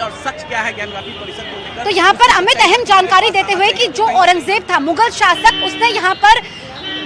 और सच क्या है ज्ञानवापी परिसर को लेकर। तो यहाँ पर अमित अहम जानकारी देते हुए कि जो औरंगजेब था, मुगल शासक, उसने यहाँ पर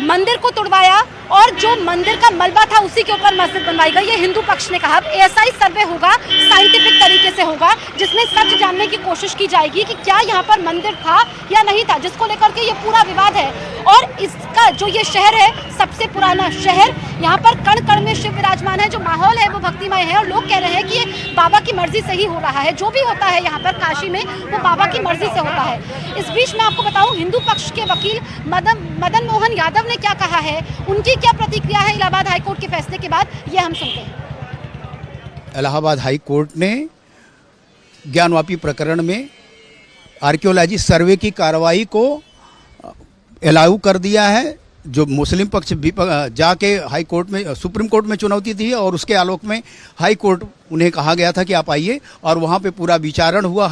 मंदिर को तोड़वाया और जो मंदिर का मलबा था उसी के ऊपर मस्जिद बनवाई गई। ये हिंदू पक्ष ने कहा। ऐसा ही सर्वे होगा, साइंटिफिक तरीके से होगा, जिसमें सच जानने की कोशिश की जाएगी कि क्या यहाँ पर मंदिर था या नहीं था, जिसको लेकर के ये पूरा विवाद है। और इसका जो ये शहर है, सबसे पुराना शहर, यहाँ पर कण कण में शिव विराजमान है। जो माहौल है वो भक्तिमय है और लोग कह रहे हैं कि ये बाबा की मर्जी से ही हो रहा है। जो भी होता है यहाँ पर काशी में वो बाबा की मर्जी से होता है। इस बीच मैं आपको बताऊं, हिंदू पक्ष के वकील मदन मोहन यादव ने क्या कहा है, उनकी क्या प्रतिक्रिया है इलाहाबाद हाईकोर्ट के फैसले के बाद, ये हम सुनते हैं। इलाहाबाद हाई कोर्ट ने ज्ञानवापी प्रकरण में आर्कियोलॉजी सर्वे की कार्रवाई को अलाउ कर दिया है। जो मुस्लिम पक्ष जाके हाई कोर्ट में, सुप्रीम कोर्ट में चुनौती दी और उसके आलोक में हाई कोर्ट उन्हें कहा गया था कि आप आइए, और वहाँ पे पूरा विचारण हुआ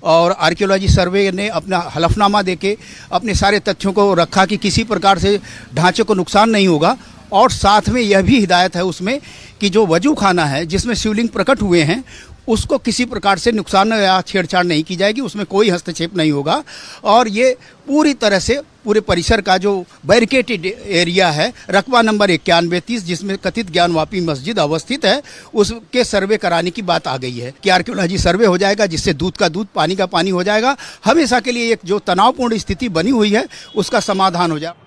और आर्कियोलॉजी सर्वे ने अपना हलफनामा देके अपने सारे तथ्यों को रखा कि किसी प्रकार से ढांचे को नुकसान नहीं होगा। और साथ में यह भी हिदायत है उसमें कि जो वजू खाना है जिसमें शिवलिंग प्रकट हुए हैं उसको किसी प्रकार से नुकसान या छेड़छाड़ नहीं की जाएगी, उसमें कोई हस्तक्षेप नहीं होगा। और ये पूरी तरह से पूरे परिसर का जो बैरिकेटेड एरिया है, रकबा नंबर 9130, जिसमें कथित ज्ञानवापी मस्जिद अवस्थित है, उसके सर्वे कराने की बात आ गई है कि आर्कियोलॉजी सर्वे हो जाएगा, जिससे दूध का दूध, पानी का पानी हो जाएगा। हमेशा के लिए एक जो तनावपूर्ण स्थिति बनी हुई है उसका समाधान हो जाए।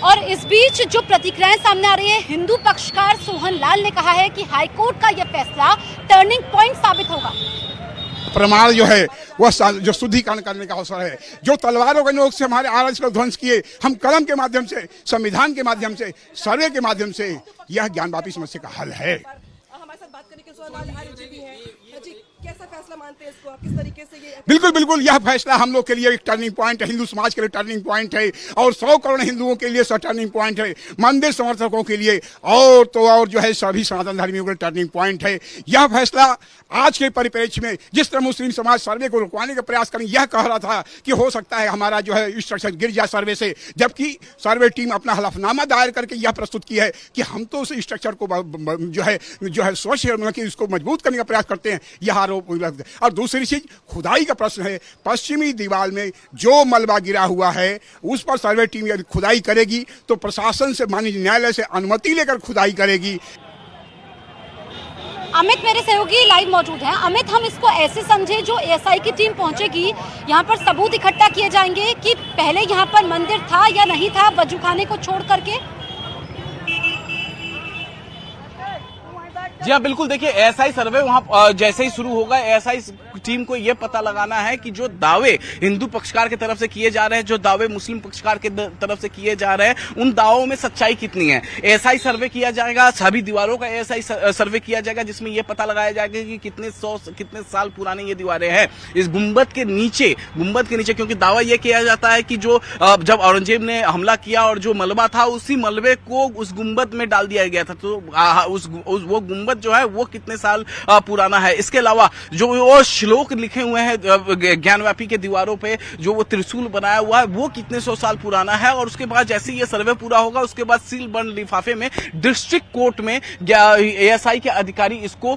और इस बीच जो प्रतिक्रियाएं सामने आ रही है, हिंदू पक्षकार सोहन लाल ने कहा है कि हाईकोर्ट का यह फैसला टर्निंग पॉइंट साबित होगा। प्रमाण जो है वह जो शुद्धिकरण करने का अवसर है। जो तलवारों के नोक से हमारे आरएस को ध्वंस किए, हम कलम के माध्यम से, संविधान के माध्यम से, सर्वे के माध्यम से, यह ज्ञानवापी समस्या का हल है। हमारे साथ बात करने के लिए हैं। जी, कैसा फैसला मानते हैं इसको आप, किस तरीके से ये? बिल्कुल बिल्कुल, यह फैसला हम लोग के लिए एक टर्निंग पॉइंट है, हिंदू समाज के लिए टर्निंग पॉइंट है, और 100 करोड़ हिंदुओं के लिए टर्निंग पॉइंट है, मंदिर समर्थकों के लिए और तो और जो है सभी सनातन धर्मियों के लिए टर्निंग पॉइंट है। यह फैसला आज के परिप्रेक्ष्य में जिस तरह मुस्लिम समाज सर्वे को रुकवाने का प्रयास करें, यह कह रहा था कि हो सकता है हमारा जो है स्ट्रक्चर गिर जाए सर्वे से, जबकि सर्वे टीम अपना हलफनामा दायर करके यह प्रस्तुत की है कि हम तो उस स्ट्रक्चर को जो है स्वच्छ कि उसको मजबूत करने का प्रयास करते हैं, यह आरोप। और दूसरी चीज, खुदाई का प्रश्न है। पश्चिमी दीवार में जो मलबा गिरा हुआ है उस पर सर्वे टीम यदि खुदाई करेगी तो प्रशासन से, माननीय न्यायालय से अनुमति लेकर खुदाई करेगी। अमित मेरे सहयोगी लाइव मौजूद हैं। अमित, हम इसको ऐसे समझे, जो एएसआई की टीम पहुंचेगी, यहाँ पर सबूत इकट्ठा किए जाएंगे कि पहले यहाँ पर मंदिर था या नहीं था, वजूखाने को छोड़ करके? जी हाँ, बिल्कुल। देखिए, एएसआई सर्वे वहां जैसे ही शुरू होगा, एएसआई टीम को यह पता लगाना है कि जो दावे हिंदू पक्षकार की तरफ से किए जा रहे हैं, जो दावे मुस्लिम पक्षकार की तरफ से किए जा रहे हैं, उन दावों में सच्चाई कितनी है। एएसआई सर्वे किया जाएगा, सभी दीवारों का एएसआई सर्वे किया जाएगा, जिसमें यह पता लगाया जाएगा कि कितने साल पुराने ये दीवारें हैं। इस गुंबद के नीचे, क्योंकि दावा यह किया जाता है कि जो जब औरंगजेब ने हमला किया और जो मलबा था, उसी मलबे को उस गुंबद में डाल दिया गया था। तो वो गुंबद जो है वो कितने साल पुराना है। इसके अलावा जो वो श्लोक लिखे हुए हैं ज्ञानवापी के दीवारों पे, जो वो त्रिशूल बनाया हुआ है, वो कितने 100 साल पुराना है। और उसके बाद जैसे ये सर्वे पूरा होगा, उसके बाद सील बंद लिफाफे में डिस्ट्रिक्ट कोर्ट में एएसआई के अधिकारी इसको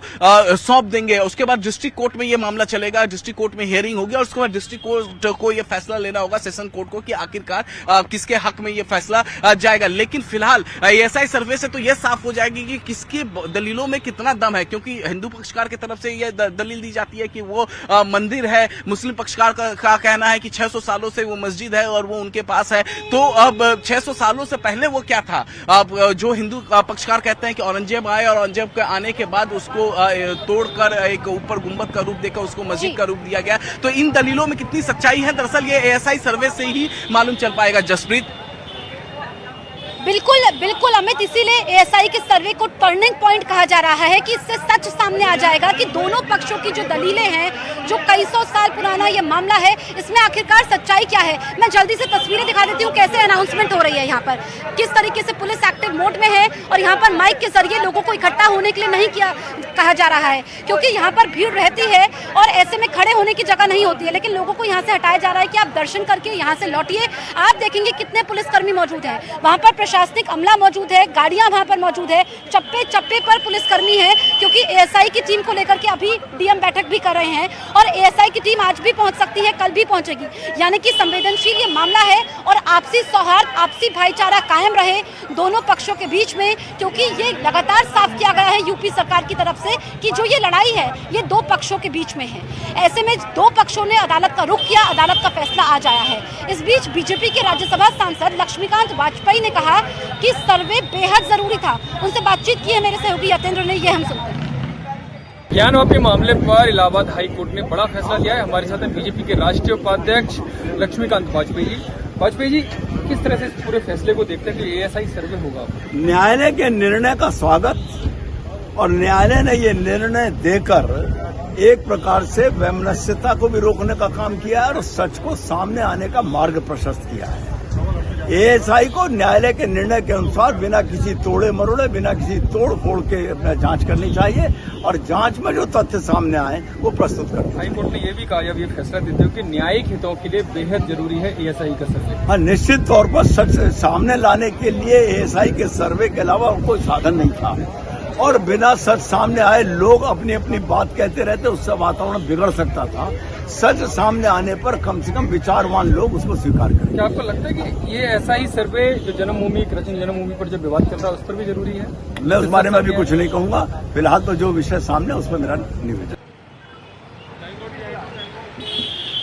सौंप देंगे। उसके बाद डिस्ट्रिक्ट कोर्ट में ये मामला चलेगा, डिस्ट्रिक्ट कोर्ट में हियरिंग होगी और उसके बाद डिस्ट्रिक्ट कोर्ट को ये फैसला लेना होगा, सेशन कोर्ट को, कि आखिरकार किसके हक में ये फैसला जाएगा। लेकिन फिलहाल एएसआई सर्वे से तो यह साफ हो जाएगी कि किसकी दलीलों में कितना दम है, क्योंकि हिंदू पक्षकार की तरफ से यह दलील दी जाती है कि वो मंदिर है, मुस्लिम पक्षकार का कहना है कि 600 सालों से वो मस्जिद है और वो उनके पास है। तो अब 600 सालों से पहले वो क्या था? अब जो हिंदू पक्षकार कहते हैं कि औरंगजेब आए और औरंगजेब के आने के बाद उसको तोड़कर एक ऊपर गुंबद का रूप देकर उसको मस्जिद का रूप दिया गया। तो इन दलीलों में कितनी सच्चाई है, दरअसल ये एएसआई सर्वे से ही मालूम चल पाएगा। जसप्रीत। बिल्कुल बिल्कुल अमित, इसीलिए एएसआई के सर्वे को टर्निंग पॉइंट कहा जा रहा है कि इससे सच सामने आ जाएगा कि दोनों पक्षों की जो दलीलें हैं, जो कई सौ साल पुराना ये मामला है, इसमें आखिरकार सच्चाई क्या है। मैं जल्दी से तस्वीरें दिखा देती हूँ कैसे अनाउंसमेंट हो रही है यहाँ पर, किस तरीके से पुलिस एक्टिव मोड में है और यहाँ पर माइक के जरिए लोगों को इकट्ठा होने के लिए नहीं कहा जा रहा है, क्योंकि यहाँ पर भीड़ रहती है और ऐसे में खड़े होने की जगह नहीं होती है, लेकिन लोगों को यहाँ से हटाया जा रहा है कि आप दर्शन करके यहाँ से लौटिए। आप देखेंगे कितने पुलिसकर्मी मौजूद हैं, वहाँ पर प्रशासनिक अमला मौजूद है, गाड़ियाँ वहाँ पर मौजूद है, चप्पे चप्पे पर पुलिसकर्मी है, क्योंकि एएसआई की टीम को लेकर के अभी डीएम बैठक भी कर रहे हैं और एएसआई की टीम आज भी पहुँच सकती है, कल भी पहुँचेगी। यानी कि संवेदनशील ये मामला है और आपसी सौहार्द, आपसी भाईचारा कायम रहे दोनों पक्षों के बीच में, क्योंकि ये लगातार साफ किया गया है यूपी सरकार की तरफ से कि जो ये लड़ाई है ये दो पक्षों के बीच में है। ऐसे में दो पक्षों ने अदालत का रुख किया, अदालत का फैसला आज आया है। इस बीच बीजेपी के राज्यसभा सांसद लक्ष्मीकांत वाजपेयी ने कहा कि सर्वे बेहद जरूरी था। उनसे बातचीत की है मेरे सहयोगी यतेंद्र ने, ये हम सुनते हैं। ज्ञानवापी मामले पर इलाहाबाद हाई कोर्ट ने बड़ा फैसला लिया है। हमारे साथ हैं बीजेपी के राष्ट्रीय उपाध्यक्ष लक्ष्मीकांत वाजपेयी जी। वाजपेयी जी, किस तरह से इस पूरे फैसले को देखते हैं कि एएसआई सर्वे होगा? न्यायालय के निर्णय का स्वागत, और न्यायालय ने ये निर्णय देकर एक प्रकार से वैमनस्यता को भी रोकने का काम किया है और सच को सामने आने का मार्ग प्रशस्त किया है। एएसआई को न्यायालय के निर्णय के अनुसार बिना किसी तोड़े मरोड़े, बिना किसी तोड़ फोड़ के अपना जांच करनी चाहिए और जांच में जो तथ्य सामने आए वो प्रस्तुत करना। हाई कोर्ट ने ये भी कहा, जब ये फैसला देते हो, कि न्यायिक हितों के लिए बेहद जरूरी है एएसआई का सर्वे। हाँ, निश्चित तौर पर सच सामने लाने के लिए एएसआई के सर्वे के अलावा कोई साधन नहीं था और बिना सच सामने आए लोग अपनी अपनी बात कहते रहते, उससे वातावरण बिगड़ सकता था। सच सामने आने पर कम से कम विचारवान लोग उसको स्वीकार करें। क्या आपको लगता है कि ये ऐसा ही सर्वे जो जन्मभूमि, कृष्ण जन्मभूमि पर जो विवाद चल रहा है उस पर भी जरूरी है? मैं उस बारे में भी कुछ नहीं कहूंगा, फिलहाल तो जो विषय सामने उस पर मेरा निवेदन।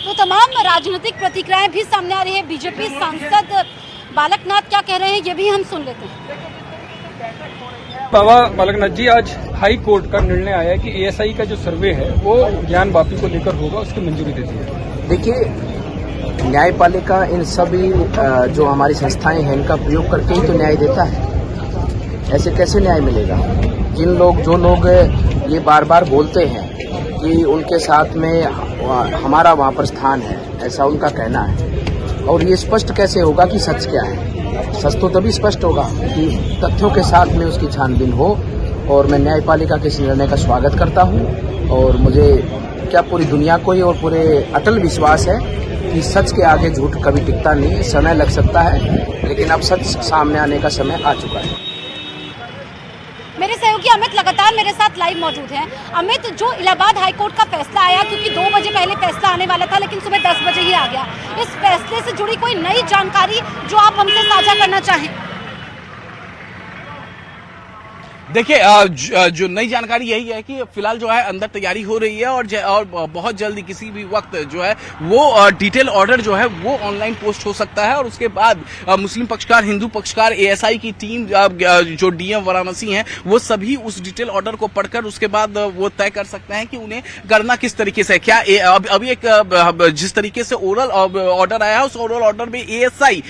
तो तमाम राजनीतिक प्रतिक्रियाएं भी सामने आ रही है। बीजेपी सांसद बालकनाथ क्या कह रहे हैं ये भी हम सुन लेते हैं। बाबा बालकनाथ जी, आज हाई कोर्ट का निर्णय आया है कि एएसआई का जो सर्वे है वो ज्ञानवापी को लेकर होगा, उसकी मंजूरी दे दी है। देखिए, न्यायपालिका इन सभी जो हमारी संस्थाएं हैं इनका प्रयोग करके ही तो न्याय देता है। ऐसे कैसे न्याय मिलेगा? जो लोग ये बार बार बोलते हैं कि उनके साथ में हमारा वहाँ पर स्थान है, ऐसा उनका कहना है, और ये स्पष्ट कैसे होगा कि सच क्या है? सच तो तभी स्पष्ट होगा कि तथ्यों के साथ में उसकी छानबीन हो। और मैं न्यायपालिका के इस निर्णय का स्वागत करता हूं और मुझे क्या पूरी दुनिया को ही और पूरे अटल विश्वास है कि सच के आगे झूठ कभी टिकता नहीं। समय लग सकता है, लेकिन अब सच सामने आने का समय आ चुका है। मेरे सहयोगी अमित लगातार मेरे साथ लाइव मौजूद हैं। अमित, जो इलाहाबाद हाईकोर्ट का फैसला आया, क्योंकि 2 बजे पहले फैसला आने वाला था लेकिन सुबह 10 बजे ही आ गया, इस फैसले से जुड़ी कोई नई जानकारी जो आप हमसे साझा करना चाहें? देखिए, जो नई जानकारी यही है कि फिलहाल जो है अंदर तैयारी हो रही है और बहुत जल्दी किसी भी वक्त जो है वो डिटेल ऑर्डर जो है वो ऑनलाइन पोस्ट हो सकता है और उसके बाद मुस्लिम पक्षकार, हिंदू पक्षकार, एएसआई की टीम, जो डीएम वाराणसी हैं, वो सभी उस डिटेल ऑर्डर को पढ़कर उसके बाद वो तय कर सकते हैं कि उन्हें करना किस तरीके से। क्या अभी एक जिस तरीके से ओरल ऑर्डर आया है उस ओरल ऑर्डर में एएसआई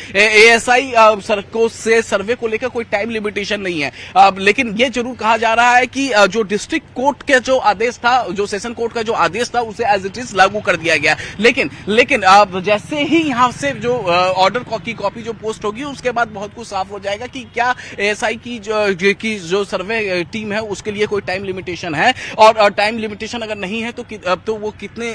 से सर्वे को लेकर कोई टाइम लिमिटेशन नहीं है, लेकिन ये जरूर कहा जा रहा है कि जो डिस्ट्रिक्ट कोर्ट के जो आदेश था, जो सेशन कोर्ट का जो आदेश था, उसे एज इट इज लागू कर दिया गया। लेकिन जैसे ही यहां से जो ऑर्डर की कॉपी जो पोस्ट होगी उसके बाद बहुत कुछ साफ हो जाएगा कि क्या एएसआई की जो सर्वे टीम है उसके लिए कोई टाइम लिमिटेशन है, और टाइम लिमिटेशन अगर नहीं है तो वो कितने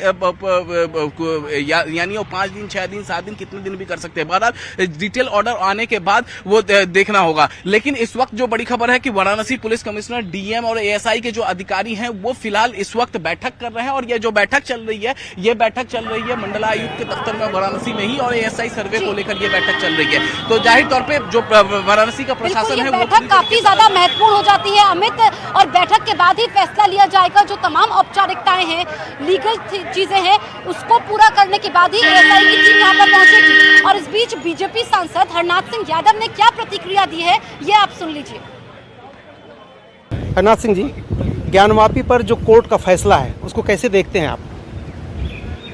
यानी वो 5 दिन, 6 दिन, 7 दिन, कितने दिन भी कर सकते हैं। बहरहाल डिटेल ऑर्डर आने के बाद वो देखना होगा। लेकिन इस वक्त जो बड़ी खबर है कि वाराणसी पुलिस कमिश्नर, डीएम और एएसआई के जो अधिकारी हैं वो फिलहाल इस वक्त बैठक कर रहे हैं और ये जो बैठक चल रही है ये बैठक चल रही है मंडलायुक्त के दफ्तर में वाराणसी में ही, और एएसआई सर्वे को लेकर ये बैठक चल रही है। तो जाहिर तौर पे जो वाराणसी का प्रशासन है वो बैठक काफी ज्यादा महत्वपूर्ण हो जाती है अमित, और बैठक के बाद ही फैसला लिया जाएगा। जो तमाम औपचारिकताएं हैं, लीगल चीजें हैं, उसको पूरा करने के बाद ही एएसआई की टीम यहाँ पर पहुंचेगी। और इस बीच बीजेपी सांसद हरनाथ सिंह यादव ने क्या प्रतिक्रिया दी है ये आप सुन लीजिए। हरनाथ सिंह जी, ज्ञानवापी पर जो कोर्ट का फैसला है उसको कैसे देखते हैं आप?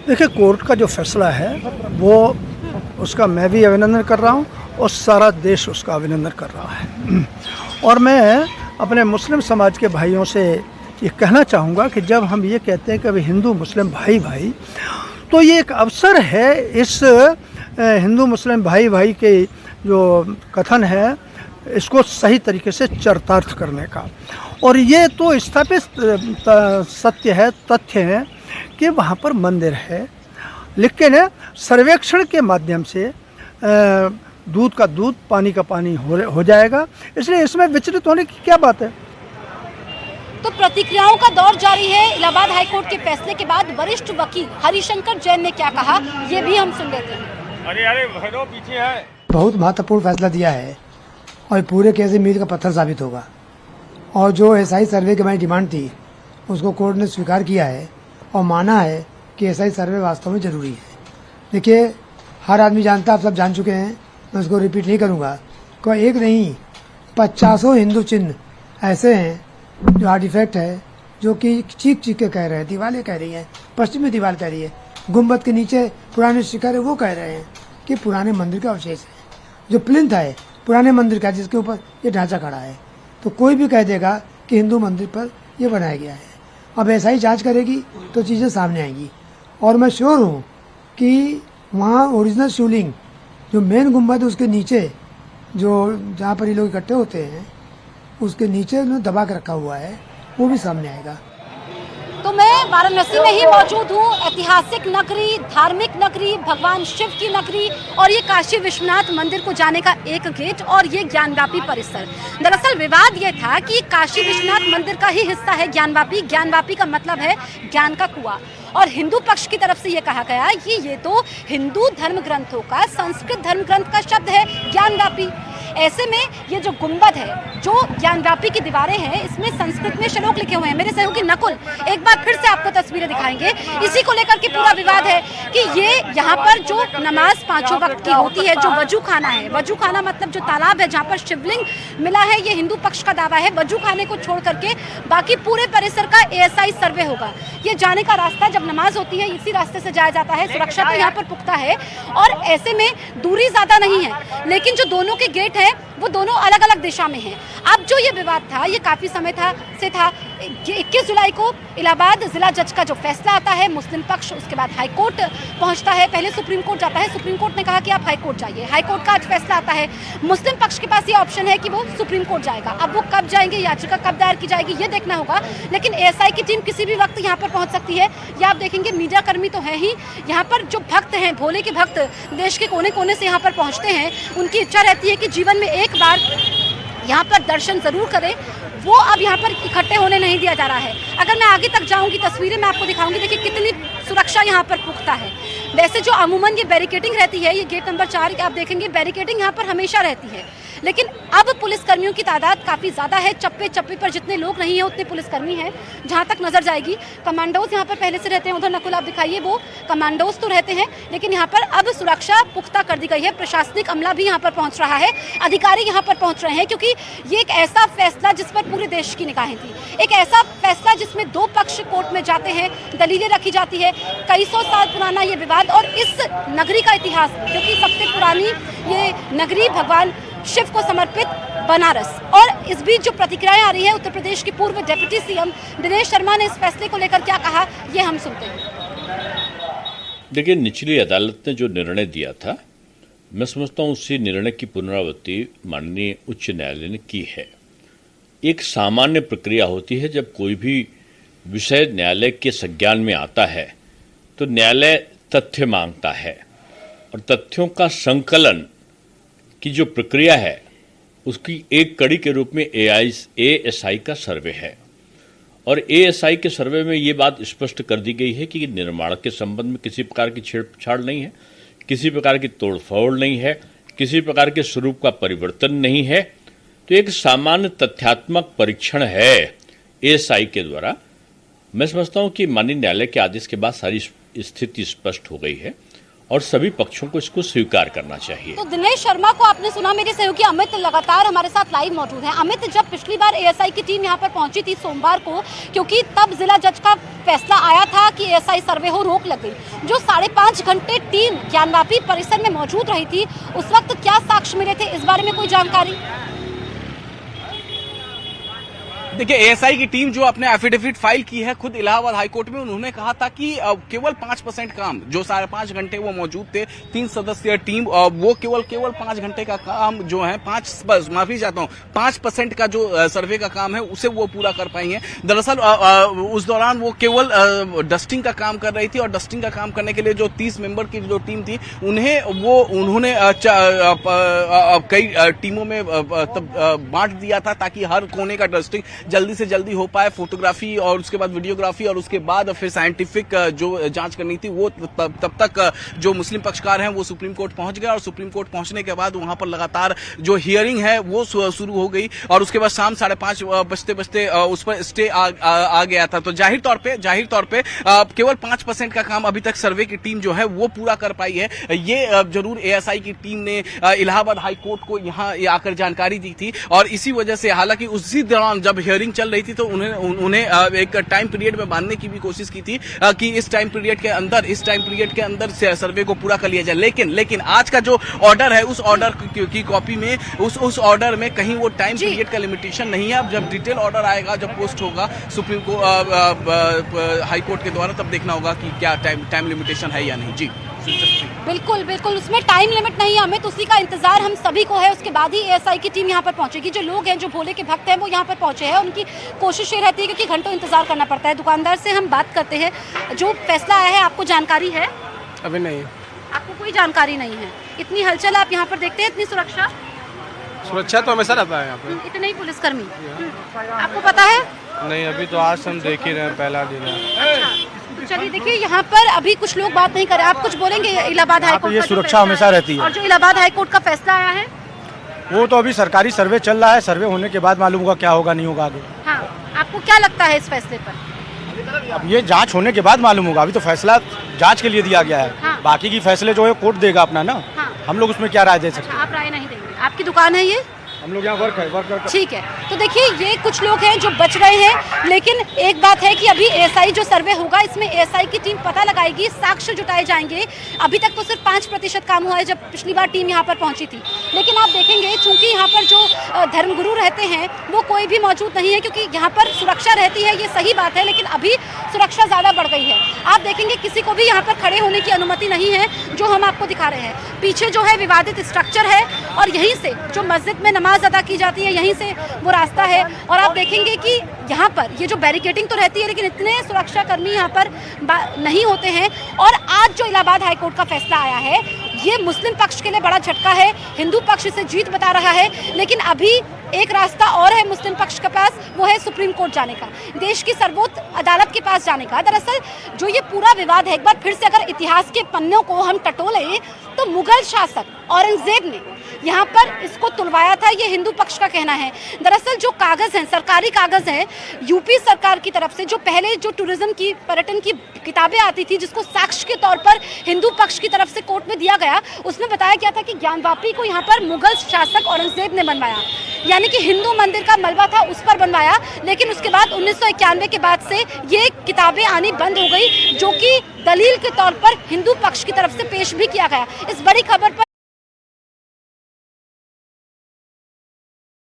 देखिए, कोर्ट का जो फैसला है वो उसका मैं भी अभिनंदन कर रहा हूँ और सारा देश उसका अभिनंदन कर रहा है। और मैं अपने मुस्लिम समाज के भाइयों से ये कहना चाहूँगा कि जब हम ये कहते हैं कि अभी हिंदू मुस्लिम भाई भाई, तो ये एक अवसर है इस हिंदू मुस्लिम भाई भाई के जो कथन है इसको सही तरीके से चरितार्थ करने का। और ये तो स्थापित सत्य है, तथ्य है कि वहाँ पर मंदिर है, लेकिन सर्वेक्षण के माध्यम से दूध का दूध पानी का पानी हो जाएगा, इसलिए इसमें विचलित होने की क्या बात है। तो प्रतिक्रियाओं का दौर जारी है। इलाहाबाद हाईकोर्ट के फैसले के बाद वरिष्ठ वकील हरिशंकर जैन ने क्या कहा, ये भी हम सुन लेते हैं। अरे भैरव पीछे है। बहुत महत्वपूर्ण फैसला दिया है और पूरे केस में मील का पत्थर साबित होगा। और जो एसआई सर्वे की हमारी डिमांड थी उसको कोर्ट ने स्वीकार किया है और माना है कि एसआई सर्वे वास्तव में जरूरी है। देखिए, हर आदमी जानता, आप सब जान चुके हैं, मैं उसको रिपीट नहीं करूँगा। कोई एक नहीं 50 हिंदू चिन्ह ऐसे हैं जो आर्टिफैक्ट है, जो कि चीख चीख के कह रहे हैं, दीवारें कह रही हैं, पश्चिमी दीवार कह रही है, गुम्बद के नीचे पुराने शिखर है वो कह रहे हैं कि पुराने मंदिर का अवशेष है। जो प्लिंथ है पुराने मंदिर का जिसके ऊपर ये ढांचा खड़ा है, तो कोई भी कह देगा कि हिंदू मंदिर पर ये बनाया गया है। अब ऐसा ही जांच करेगी तो चीज़ें सामने आएंगी। और मैं श्योर हूँ कि वहाँ ओरिजिनल शिवलिंग जो मेन गुम्बद उसके नीचे जो जहाँ पर ये लोग इकट्ठे होते हैं उसके नीचे उन्होंने दबा के रखा हुआ है, वो भी सामने आएगा। तो मैं वाराणसी में ही मौजूद हूँ, ऐतिहासिक नगरी, धार्मिक नगरी, भगवान शिव की नगरी, और ये काशी विश्वनाथ मंदिर को जाने का एक गेट और ये ज्ञानवापी परिसर। दरअसल विवाद ये था कि काशी विश्वनाथ मंदिर का ही हिस्सा है ज्ञानवापी। ज्ञानवापी का मतलब है ज्ञान का कुआं, और हिंदू पक्ष की तरफ से ये कहा गया कि ये तो हिंदू धर्म ग्रंथों का, संस्कृत धर्म ग्रंथ का शब्द है ज्ञानवापी। ऐसे में ये जो गुंबद है, जो ज्ञानवापी की दीवारें हैं, इसमें संस्कृत में श्लोक लिखे हुए हैं। मेरे सहयोगी नकुल एक बार फिर से आपको तस्वीरें दिखाएंगे। इसी को लेकर के पूरा विवाद है कि ये यहाँ पर जो नमाज 5 वक्त की होती है, जो वजू खाना है, वजू खाना मतलब जो तालाब है जहाँ पर शिवलिंग मिला है, ये हिंदू पक्ष का दावा है। वजू खाने को छोड़ करके बाकी पूरे परिसर का एएसआई सर्वे होगा। ये जाने का रास्ता जब नमाज होती है इसी रास्ते से जाया जाता है। सुरक्षा तो यहाँ पर पुख्ता है और ऐसे में दूरी ज्यादा नहीं है, लेकिन जो दोनों के गेट है वो दोनों अलग अलग दिशा में हैं। अब जो ये विवाद था ये काफी समय था 21 जुलाई को इलाहाबाद जिला जज का जो फैसला आता है, मुस्लिम पक्ष उसके बाद हाई कोर्ट पहुंचता है, पहले सुप्रीम कोर्ट जाता है। सुप्रीम कोर्ट ने कहा कि आप हाई कोर्ट जाइए। हाई कोर्ट का आज फैसला आता है। मुस्लिम पक्ष के पास ये ऑप्शन है कि वो सुप्रीम कोर्ट जाएगा। अब वो कब जाएंगे, याचिका कब दायर की जाएगी, ये देखना होगा। लेकिन एएसआई की टीम किसी भी वक्त यहाँ पर पहुंच सकती है। या आप देखेंगे मीडिया कर्मी तो है ही, यहाँ पर जो भक्त हैं, भोले के भक्त देश के कोने कोने से यहाँ पर पहुँचते हैं, उनकी इच्छा रहती है कि जीवन में एक बार यहाँ पर दर्शन जरूर करें। वो अब यहाँ पर इकट्ठे होने नहीं दिया जा रहा है। अगर मैं आगे तक जाऊंगी, तस्वीरें मैं आपको दिखाऊंगी। देखिए कितनी सुरक्षा यहाँ पर पुख्ता है। वैसे जो अमूमन ये बैरिकेडिंग रहती है, ये गेट नंबर 4 आप देखेंगे बैरिकेडिंग यहाँ पर हमेशा रहती है, लेकिन अब पुलिसकर्मियों की तादाद काफ़ी ज़्यादा है। चप्पे चप्पे पर जितने लोग नहीं हैं उतने पुलिसकर्मी हैं जहाँ तक नज़र जाएगी। कमांडोज यहाँ पर पहले से रहते हैं, उधर नकुल आप दिखाइए, वो कमांडोज तो रहते हैं, लेकिन यहाँ पर अब सुरक्षा पुख्ता कर दी गई है। प्रशासनिक अमला भी यहाँ पर पहुँच रहा है, अधिकारी यहाँ पर पहुँच रहे हैं, क्योंकि ये एक ऐसा फैसला जिस पर पूरे देश की निगाहें थी। एक ऐसा फैसला जिसमें 2 पक्ष कोर्ट में जाते हैं, दलीलें रखी जाती है। कई 100 साल पुराना ये विवाद और इस नगरी का इतिहास, क्योंकि सबसे पुरानी ये नगरी भगवान शिव को समर्पित बनारस। और इस बीच जो प्रतिक्रियाएं आ रही है, उत्तर प्रदेश के पूर्व डिप्टी सीएम दिनेश शर्मा ने इस फैसले को लेकर क्या कहा, ये हम सुनते हैं। देखिए, निचली अदालत ने जो निर्णय दिया था, मैं समझता हूं उसी निर्णय की पुनरावृत्ति माननीय उच्च न्यायालय ने की है। एक सामान्य प्रक्रिया होती है, जब कोई भी विषय न्यायालय के संज्ञान में आता है तो न्यायालय तथ्य मांगता है, और तथ्यों का संकलन की जो प्रक्रिया है उसकी एक कड़ी के रूप में एएसआई का सर्वे है। और एएसआई के सर्वे में ये बात स्पष्ट कर दी गई है कि निर्माण के संबंध में किसी प्रकार की छेड़छाड़ नहीं है, किसी प्रकार की तोड़फोड़ नहीं है, किसी प्रकार के स्वरूप का परिवर्तन नहीं है। तो एक सामान्य तथ्यात्मक परीक्षण है एएसआई के द्वारा। मैं समझता हूं कि माननीय न्यायालय के आदेश के बाद सारी स्थिति स्पष्ट हो गई है और सभी पक्षों को इसको स्वीकार करना चाहिए। तो दिनेश शर्मा को आपने सुना, मेरे सहयोगी अमित लगातार हमारे साथ लाइव मौजूद हैं। अमित, जब पिछली बार एएसआई की टीम यहाँ पर पहुंची थी सोमवार को, क्योंकि तब जिला जज का फैसला आया था कि एएसआई सर्वे हो, रोक लग गई। जो 5.5 घंटे टीम ज्ञानवापी परिसर में मौजूद रही थी, उस वक्त क्या साक्ष्य मिले थे, इस बारे में कोई जानकारी? देखिए, एएसआई की टीम जो अपने एफिडेविट फाइल की है खुद इलाहाबाद हाईकोर्ट में, उन्होंने कहा था कि केवल 5% काम, जो 5.5 घंटे वो मौजूद थे 3 सदस्यीय टीम, वो केवल 5 घंटे का काम जो है 5% का जो सर्वे का काम है उसे वो पूरा कर पाई है। दरअसल उस दौरान वो केवल डस्टिंग का काम कर रही थी, और डस्टिंग का काम करने के लिए जो 30 मेंबर की जो टीम थी उन्होंने कई टीमों में बांट दिया था ताकि हर कोने का डस्टिंग जल्दी से जल्दी हो पाए। फोटोग्राफी और उसके बाद वीडियोग्राफी और उसके बाद फिर साइंटिफिक जो जांच करनी थी वो तब तक जो मुस्लिम पक्षकार हैं वो सुप्रीम कोर्ट पहुंच गए, और सुप्रीम कोर्ट पहुंचने के बाद वहां पर लगातार जो हियरिंग है वो शुरू हो गई, और उसके बाद शाम 5:30 बजते उस पर स्टे आ गया था। तो जाहिर तौर पे केवल 5% का काम अभी तक सर्वे की टीम जो है वो पूरा कर पाई है। ये जरूर एएसआई की टीम ने इलाहाबाद हाई कोर्ट को यहाँ आकर जानकारी दी थी, और इसी वजह से हालांकि उसी दौरान जब हियरिंग चल रही थी तो उन्हें एक टाइम पीरियड में बांधने की भी कोशिश की थी कि इस टाइम पीरियड के अंदर सर्वे को पूरा कर लिया जाए। लेकिन आज का जो ऑर्डर है उस ऑर्डर की कॉपी में उस ऑर्डर में कहीं वो टाइम पीरियड का लिमिटेशन नहीं है। अब जब डिटेल ऑर्डर आएगा, जब पोस्ट होगा सुप्रीम कोर्ट हाई कोर्ट के द्वारा, तब देखना होगा कि क्या टाइम लिमिटेशन है या नहीं। जी बिल्कुल, उसमें टाइम लिमिट नहीं है, हमें तो उसी का इंतजार हम सभी को है। उसके बाद ही एएसआई की टीम यहाँ पर पहुंचेगी। जो लोग हैं, जो भोले के भक्त हैं, वो यहाँ पर पहुंचे हैं। उनकी कोशिश ये रहती है क्योंकि घंटों इंतजार करना पड़ता है। दुकानदार से हम बात करते हैं। जो फैसला आया है आपको जानकारी है? अभी नहीं, आपको कोई जानकारी नहीं है। इतनी हलचल आप यहाँ पर देखते हैं, इतनी सुरक्षा तो हमेशा रहता है यहाँ पे। इतने ही पुलिसकर्मी, आपको पता है? नहीं, अभी तो आज हम देख ही रहे हैं, पहला दिन है। चलिए देखिए, यहाँ पर अभी कुछ लोग बात नहीं कर रहे। आप कुछ बोलेंगे? इलाहाबाद हाईकोर्ट ये सुरक्षा हमेशा रहती है, और जो इलाहाबाद हाईकोर्ट का फैसला आया है वो तो अभी सरकारी सर्वे चल रहा है। सर्वे होने के बाद मालूम होगा क्या होगा, नहीं होगा आगे। हाँ, आपको क्या लगता है इस फैसले पर? अब ये जांच होने के बाद मालूम होगा। अभी तो फैसला जांच के लिए दिया गया है। हाँ। बाकी की फैसले जो है कोर्ट देगा अपना ना। हाँ। हम लोग उसमें क्या राय दे सकते हैं? आप राय नहीं देंगे? आपकी दुकान है ये? हम लोग यहाँ वर्क ठीक है। तो देखिए, ये कुछ लोग हैं जो बच रहे हैं, लेकिन एक बात है कि अभी एएसआई जो सर्वे होगा इसमें एएसआई की टीम पता लगाएगी, साक्ष्य जुटाए जाएंगे। अभी तक तो सिर्फ 5% काम हुआ है जब पिछली बार टीम यहाँ पर पहुंची थी। लेकिन आप देखेंगे, चूंकि यहाँ पर जो धर्मगुरु रहते हैं वो कोई भी मौजूद नहीं है, क्योंकि यहाँ पर सुरक्षा रहती है, ये सही बात है, लेकिन अभी सुरक्षा ज़्यादा बढ़ गई है। आप देखेंगे किसी को भी यहाँ पर खड़े होने की अनुमति नहीं है, जो हम आपको दिखा रहे हैं। पीछे जो है विवादित स्ट्रक्चर है, और यहीं से जो मस्जिद में नमाज अदा की जाती है, यहीं से वो रास्ता है। और आप देखेंगे कि यहाँ पर ये जो बैरिकेडिंग तो रहती है, लेकिन इतने सुरक्षाकर्मी यहाँ पर नहीं होते हैं। और आज जो इलाहाबाद हाईकोर्ट का फैसला आया है, ये मुस्लिम पक्ष के लिए बड़ा झटका है। हिंदू पक्ष इसे जीत बता रहा है, लेकिन अभी एक रास्ता और है मुस्लिम पक्ष के पास, वो है सुप्रीम कोर्ट जाने का, देश की सर्वोच्च अदालत के पास जाने का। दरअसल जो ये पूरा विवाद है, एक बार फिर से अगर इतिहास के पन्नों को हम टटोलें तो मुगल शासक औरंगजेब ने यहाँ पर इसको तुलवाया था, ये हिंदू पक्ष का कहना है। दरअसल जो कागज हैं, सरकारी कागज हैं, यूपी सरकार की तरफ से, जो पहले जो टूरिज्म की, पर्यटन की किताबें आती थी, जिसको साक्ष्य के तौर पर हिंदू पक्ष की तरफ से कोर्ट में दिया गया, उसमें बताया गया था कि ज्ञानवापी को यहाँ पर मुगल शासक औरंगजेब ने बनवाया, यानी कि हिंदू मंदिर का मलबा था उस पर बनवाया। लेकिन उसके बाद 1991 के बाद से ये किताबें आनी बंद हो गई, जो कि दलील के तौर पर हिंदू पक्ष की तरफ से पेश भी किया गया। इस बड़ी खबर पर